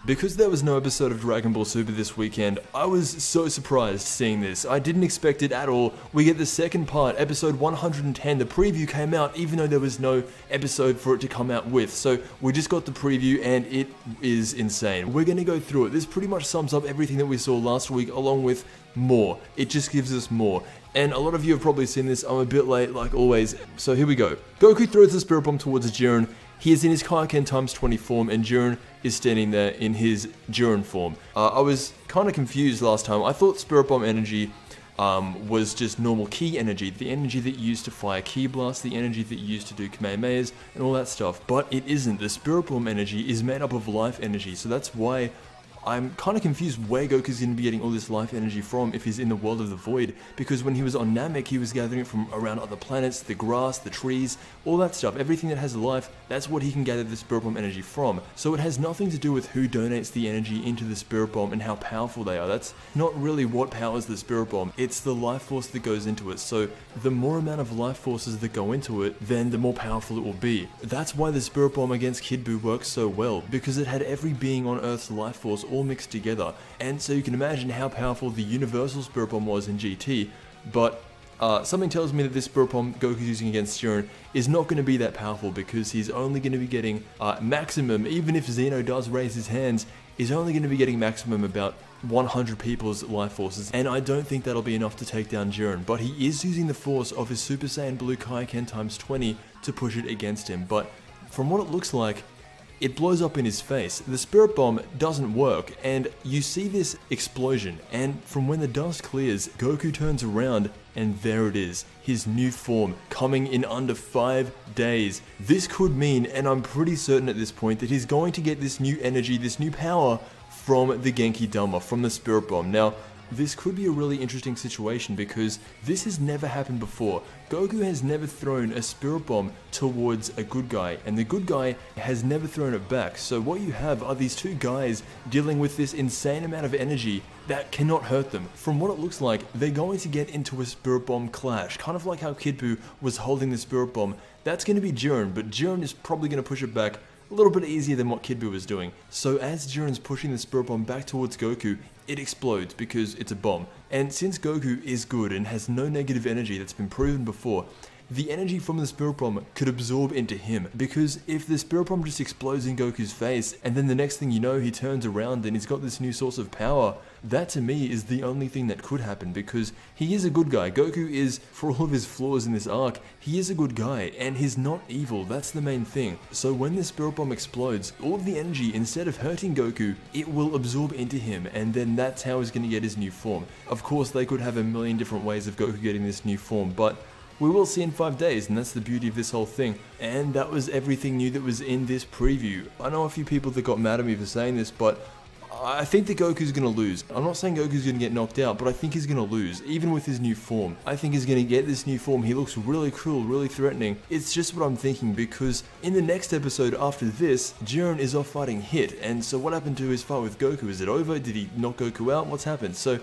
Because there was no episode of Dragon Ball Super this weekend, I was so surprised seeing this. I didn't expect it at all. We get the second part, episode 110. The preview came out even though there was no episode for it to come out with. So we just got the preview and it is insane. We're going to go through it. This pretty much sums up everything that we saw last week along with more. It just gives us more. And a lot of you have probably seen this. I'm a bit late like always. So here we go. Goku throws the Spirit Bomb towards JIREN. He is in his Kaioken times 20 form and JIREN is standing there in his JIREN form. I was kind of confused last time. I thought Spirit Bomb energy was just normal ki energy, the energy that you used to fire ki blasts, the energy that you used to do Kamehamehas and all that stuff. But it isn't. The Spirit Bomb energy is made up of life energy, so that's why I'm kind of confused where Goku's going to be getting all this life energy from if he's in the world of the void, because when he was on Namek, he was gathering it from around other planets, the grass, the trees, all that stuff, everything that has life, that's what he can gather the Spirit Bomb energy from. So it has nothing to do with who donates the energy into the Spirit Bomb and how powerful they are. That's not really what powers the Spirit Bomb, it's the life force that goes into it. So the more amount of life forces that go into it, then the more powerful it will be. That's why the Spirit Bomb against Kid Buu works so well, because it had every being on Earth's life force all mixed together, and so you can imagine how powerful the Universal Spirit Bomb was in GT, but something tells me that this Spirit Bomb Goku's using against JIREN is not going to be that powerful, because he's only going to be getting maximum, even if Zeno does raise his hands, is only going to be getting maximum about 100 people's life forces, and I don't think that'll be enough to take down JIREN, but he is using the force of his Super Saiyan Blue Kaioken times 20 to push it against him, but from what it looks like, it blows up in his face. The Spirit Bomb doesn't work, and you see this explosion, and from when the dust clears, Goku turns around, and there it is, his new form, coming in under 5 days. This could mean, and I'm pretty certain at this point, that he's going to get this new energy, this new power, from the Genki Dama, from the Spirit Bomb. Now, this could be a really interesting situation because this has never happened before. Goku has never thrown a Spirit Bomb towards a good guy, and the good guy has never thrown it back. So what you have are these two guys dealing with this insane amount of energy that cannot hurt them. From what it looks like, they're going to get into a Spirit Bomb clash, kind of like how Kid Buu was holding the Spirit Bomb. That's going to be JIREN, but JIREN is probably going to push it back a little bit easier than what Kid Buu was doing. So as JIREN's pushing the Spirit Bomb back towards Goku, it explodes because it's a bomb. And since Goku is good and has no negative energy that's been proven before, the energy from the Spirit Bomb could absorb into him, because if the Spirit Bomb just explodes in Goku's face and then the next thing you know he turns around and he's got this new source of power, that to me is the only thing that could happen, because he is a good guy. Goku is, for all of his flaws in this arc, he is a good guy and he's not evil, that's the main thing. So when the Spirit Bomb explodes, all of the energy, instead of hurting Goku, it will absorb into him, and then that's how he's going to get his new form. Of course they could have a million different ways of Goku getting this new form, but we will see in 5 days, and that's the beauty of this whole thing. And that was everything new that was in this preview. I know a few people that got mad at me for saying this, but I think that Goku's going to lose. I'm not saying Goku's going to get knocked out, but I think he's going to lose, even with his new form. I think he's going to get this new form. He looks really cool, really threatening. It's just what I'm thinking, because in the next episode after this, JIREN is off fighting Hit, and so what happened to his fight with Goku? Is it over? Did he knock Goku out? What's happened? So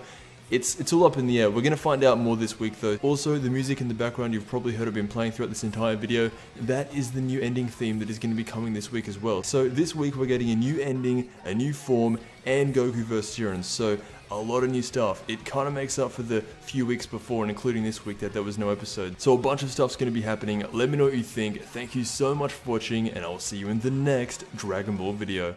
it's all up in the air. We're going to find out more this week though. Also, the music in the background you've probably heard I've been playing throughout this entire video. That is the new ending theme that is going to be coming this week as well. So this week we're getting a new ending, a new form, and Goku vs JIREN. So a lot of new stuff. It kind of makes up for the few weeks before, and including this week that there was no episode. So a bunch of stuff's going to be happening. Let me know what you think. Thank you so much for watching, and I'll see you in the next Dragon Ball video.